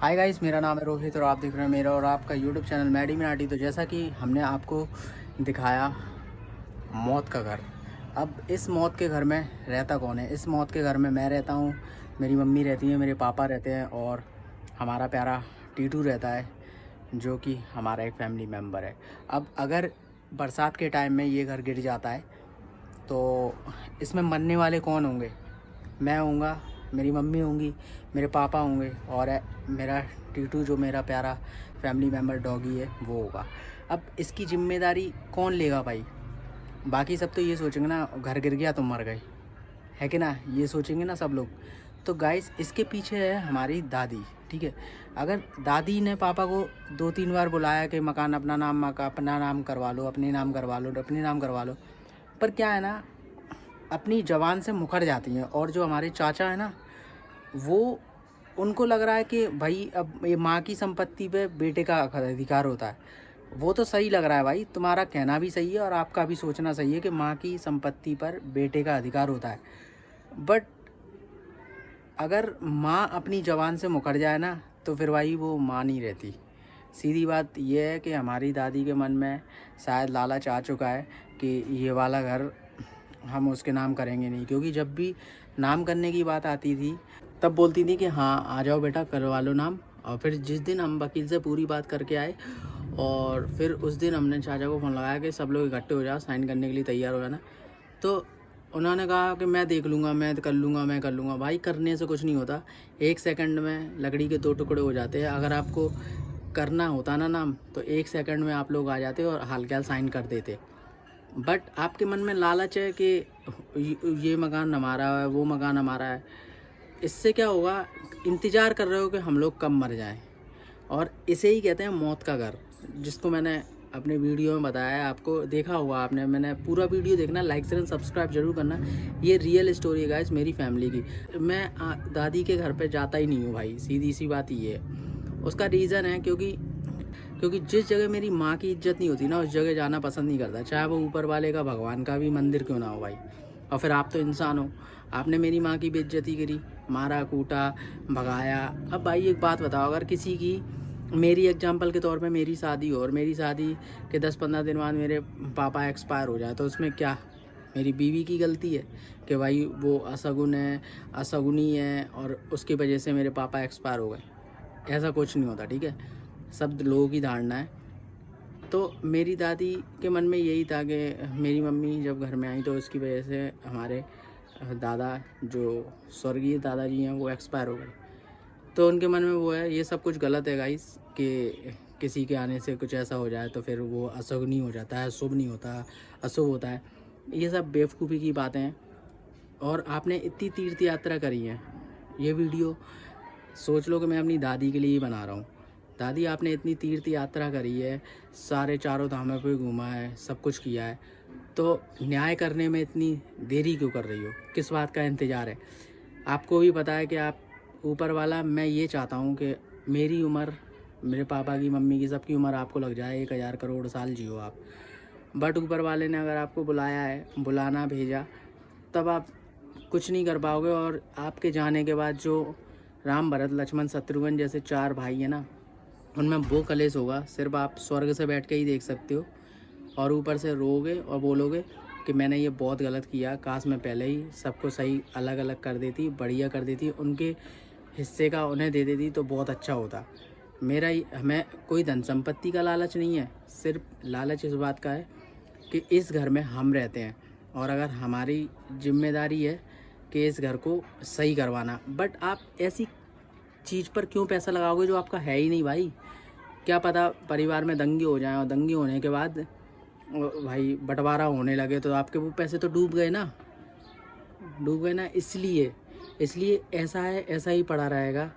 Hi guys, मेरा नाम है रोहित और आप देख रहे हैं मेरा और आपका यूट्यूब चैनल मैडी मिनाटी। तो जैसा कि हमने आपको दिखाया मौत का घर, अब इस मौत के घर में रहता कौन है? इस मौत के घर में मैं रहता हूँ, मेरी मम्मी रहती है, मेरे पापा रहते हैं और हमारा प्यारा टीटू रहता है, जो कि हमारा एक फैमिली मेम्बर है। अब अगर बरसात के टाइम में ये घर गिर जाता है तो इसमें मरने वाले कौन होंगे? मैं होऊंगा, मेरी मम्मी होंगी, मेरे पापा होंगे और मेरा टीटू जो मेरा प्यारा फैमिली मेम्बर डॉगी है वो होगा। अब इसकी ज़िम्मेदारी कौन लेगा भाई? बाकी सब तो ये सोचेंगे ना, घर गिर गया तो मर गए, है कि ना? ये सोचेंगे ना सब लोग। तो गाइस, इसके पीछे है हमारी दादी, ठीक है। अगर दादी ने पापा को 2-3 बार बुलाया कि मकान अपना नाम करवा लो, अपने नाम करवा लो, अपने नाम करवा लो, पर क्या है ना, अपनी ज़बान से मुकर जाती हैं। और जो हमारे चाचा है ना, वो उनको लग रहा है कि भाई अब ये माँ की संपत्ति पे बेटे का अधिकार होता है। वो तो सही लग रहा है भाई, तुम्हारा कहना भी सही है और आपका भी सोचना सही है कि माँ की संपत्ति पर बेटे का अधिकार होता है। बट अगर माँ अपनी ज़बान से मुकर जाए ना, तो फिर भाई वो माँ नहीं रहती। सीधी बात ये है कि हमारी दादी के मन में शायद लालच आ चुका है कि ये वाला घर हम उसके नाम करेंगे नहीं। क्योंकि जब भी नाम करने की बात आती थी तब बोलती थी कि हाँ आ जाओ बेटा, करवा लो नाम। और फिर जिस दिन हम वकील से पूरी बात करके आए और फिर उस दिन हमने चाचा को फ़ोन लगाया कि सब लोग इकट्ठे हो जाओ, साइन करने के लिए तैयार हो जाना। तो उन्होंने कहा कि मैं देख लूँगा, मैं कर लूँगा। भाई करने से कुछ नहीं होता, 1 सेकंड में लकड़ी के 2 टुकड़े हो जाते हैं। अगर आपको करना होता ना नाम, तो 1 सेकंड में आप लोग आ जाते और हाल साइन कर देते। बट आपके मन में लालच है कि ये मकान हमारा है, वो मकान हमारा है। इससे क्या होगा, इंतज़ार कर रहे हो कि हम लोग कब मर जाएं। और इसे ही कहते हैं मौत का घर, जिसको मैंने अपने वीडियो में बताया है। आपको देखा होगा आपने, मैंने पूरा वीडियो देखना, लाइक शेयर सब्सक्राइब जरूर करना। ये रियल स्टोरी है गाइस मेरी फैमिली की। मैं दादी के घर पे जाता ही नहीं हूँ भाई, सीधी सी बात ये है। उसका रीज़न है क्योंकि जिस जगह मेरी माँ की इज्जत नहीं होती ना, उस जगह जाना पसंद नहीं करता, चाहे वो ऊपर वाले का भगवान का भी मंदिर क्यों ना हो भाई। और फिर आप तो इंसान हो, आपने मेरी माँ की बेइज्जती करी, मारा कूटा भगाया। अब भाई एक बात बताओ, अगर किसी की, मेरी एग्जांपल के तौर पे मेरी शादी हो और मेरी शादी के 10-15 दिन बाद मेरे पापा एक्सपायर हो जाए, तो उसमें क्या मेरी बीवी की गलती है कि भाई वो असगुन है, असगुनी है और उसकी वजह से मेरे पापा एक्सपायर हो गए? ऐसा कुछ नहीं होता, ठीक है। सब लोगों की धारणा है। तो मेरी दादी के मन में यही था कि मेरी मम्मी जब घर में आई तो उसकी वजह से हमारे दादा, जो स्वर्गीय दादाजी हैं, वो एक्सपायर हो गए। तो उनके मन में वो है, ये सब कुछ गलत है गाइस, कि किसी के आने से कुछ ऐसा हो जाए तो फिर वो अशुभ नहीं हो जाता है, शुभ नहीं होता, अशुभ होता है। ये सब बेवकूफ़ी की बातें हैं। और आपने इतनी तीर्थ यात्रा करी है, ये वीडियो सोच लो कि मैं अपनी दादी के लिए ही बना रहा हूँ। दादी, आपने इतनी तीर्थ यात्रा करी है, सारे चारों धामों पे घूमा है, सब कुछ किया है, तो न्याय करने में इतनी देरी क्यों कर रही हो? किस बात का इंतज़ार है? आपको भी पता है कि आप ऊपर वाला, मैं ये चाहता हूँ कि मेरी उम्र, मेरे पापा की, मम्मी की, सबकी उम्र आपको लग जाए, 1000 करोड़ साल जियो आप। बट ऊपर वाले ने अगर आपको बुलाया है, बुलाना भेजा, तब आप कुछ नहीं कर पाओगे। और आपके जाने के बाद जो राम, भरत, लक्ष्मण, शत्रुघ्न जैसे 4 भाई हैं ना, उनमें वो कलेश होगा, सिर्फ आप स्वर्ग से बैठ के ही देख सकते हो। और ऊपर से रोओगे और बोलोगे कि मैंने ये बहुत गलत किया, काश मैं पहले ही सबको सही अलग अलग कर देती, बढ़िया कर देती, उनके हिस्से का उन्हें दे देती तो बहुत अच्छा होता। हमें कोई धन संपत्ति का लालच नहीं है, सिर्फ लालच इस बात का है कि इस घर में हम रहते हैं और अगर हमारी जिम्मेदारी है कि इस घर को सही करवाना। बट आप ऐसी चीज़ पर क्यों पैसा लगाओगे जो आपका है ही नहीं भाई? क्या पता परिवार में दंगे हो जाएं और दंगे होने के बाद भाई बंटवारा होने लगे तो आपके वो पैसे तो डूब गए ना। इसलिए ऐसा है, ऐसा ही पड़ा रहेगा।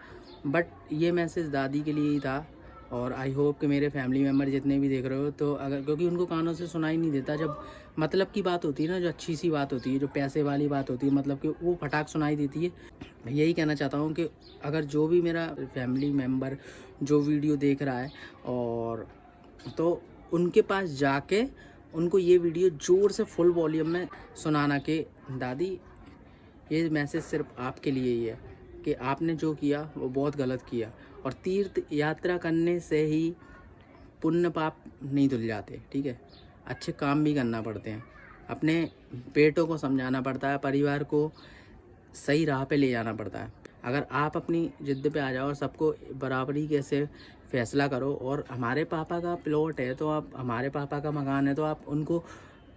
बट ये मैसेज दादी के लिए ही था। और आई होप कि मेरे फैमिली मेम्बर जितने भी देख रहे हो, तो अगर, क्योंकि उनको कानों से सुनाई नहीं देता, जब मतलब की बात होती है ना, जो अच्छी सी बात होती है, जो पैसे वाली बात होती है, मतलब कि वो फटाक सुनाई देती है। यही कहना चाहता हूँ कि अगर जो भी मेरा फैमिली मेम्बर जो वीडियो देख रहा है, और तो उनके पास जाके उनको ये वीडियो ज़ोर से फुल वॉल्यूम में सुनाना कि दादी, ये मैसेज सिर्फ आपके लिए ही है कि आपने जो किया वो बहुत गलत किया, और तीर्थ यात्रा करने से ही पुण्य पाप नहीं धुल जाते, ठीक है। अच्छे काम भी करना पड़ते हैं, अपने बेटों को समझाना पड़ता है, परिवार को सही राह पे ले जाना पड़ता है। अगर आप अपनी ज़िद पे आ जाओ और सबको बराबरी कैसे फैसला करो, और हमारे पापा का प्लॉट है तो आप, हमारे पापा का मकान है तो आप उनको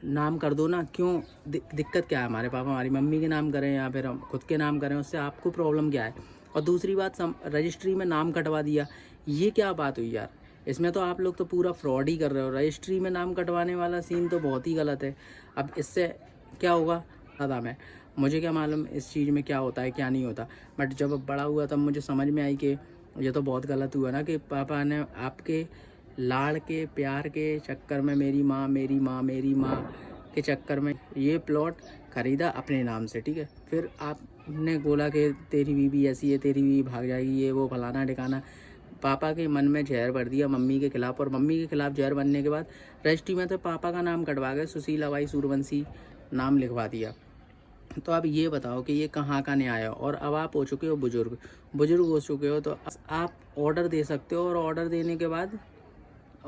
नाम कर दो ना, क्यों दिक्कत क्या है? हमारे पापा हमारी मम्मी के नाम करें या फिर हम खुद के नाम करें, उससे आपको प्रॉब्लम क्या है? और दूसरी बात, रजिस्ट्री में नाम कटवा दिया, ये क्या बात हुई यार? इसमें तो आप लोग तो पूरा फ्रॉड ही कर रहे हो। रजिस्ट्री में नाम कटवाने वाला सीन तो बहुत ही गलत है। अब इससे क्या होगा पता मैं, मुझे क्या मालूम इस चीज़ में क्या होता है क्या नहीं होता, बट जब बड़ा हुआ तब मुझे समझ में आई कि ये तो बहुत गलत हुआ ना, कि पापा ने आपके लाड़ के प्यार के चक्कर में मेरी माँ के चक्कर में ये प्लॉट ख़रीदा अपने नाम से, ठीक है। फिर आपने बोला कि तेरी बीवी ऐसी है, तेरी बीवी भाग जाएगी, ये वो फलाना ठिकाना। पापा के मन में जहर भर दिया मम्मी के खिलाफ़, और मम्मी के खिलाफ़ जहर बनने के बाद रजिस्ट्री में तो पापा का नाम कटवा के सुशीला बाई सूर्यवंशी नाम लिखवा दिया। तो आप ये बताओ कि ये कहाँ का न्याय है? और अब आप हो चुके हो बुजुर्ग हो चुके हो, तो आप ऑर्डर दे सकते हो, और ऑर्डर देने के बाद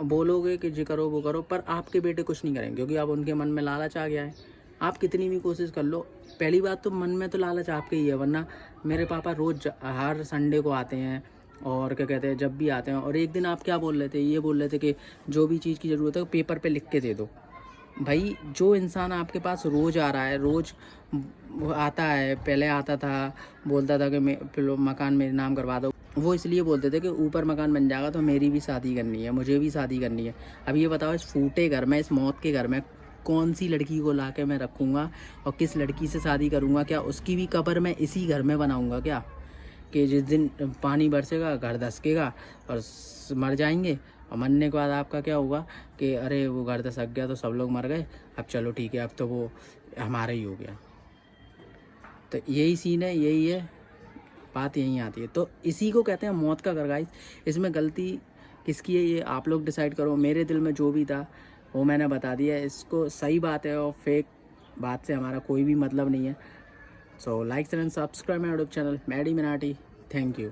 बोलोगे कि जी करो वो करो, पर आपके बेटे कुछ नहीं करेंगे, क्योंकि अब उनके मन में लालच आ गया है। आप कितनी भी कोशिश कर लो, पहली बात तो मन में तो लालच आपके ही है, वरना मेरे पापा रोज़ हर संडे को आते हैं, और क्या कहते हैं जब भी आते हैं, और एक दिन आप क्या बोल रहे थे, ये बोल रहे थे कि जो भी चीज़ की ज़रूरत है पेपर पे लिख के दे दो। भाई जो इंसान आपके पास रोज़ आ रहा है, रोज़ आता है, पहले आता था, बोलता था कि मकान मेरे नाम करवा दो, वो इसलिए बोलते थे कि ऊपर मकान बन जाएगा तो मेरी भी शादी करनी है, मुझे भी शादी करनी है। अब ये बताओ, इस फूटे घर में, इस मौत के घर में कौन सी लड़की को ला के मैं रखूँगा, और किस लड़की से शादी करूँगा? क्या उसकी भी कब्र मैं इसी घर में बनाऊँगा क्या? कि जिस दिन पानी बरसेगा घर धसकेगा और मर जाएंगे, और मरने के बाद आपका क्या होगा कि अरे वो घर धसक गया तो सब लोग मर गए, अब चलो ठीक है, अब तो वो हमारा ही हो गया। तो यही सीन है, यही है बात, यहीं आती है। तो इसी को कहते हैं मौत का घर गाइस। इसमें गलती किसकी है ये आप लोग डिसाइड करो। मेरे दिल में जो भी था वो मैंने बता दिया। इसको सही बात है और फेक बात से हमारा कोई भी मतलब नहीं है। So like and subscribe my YouTube channel Maddy Minati. Thank you.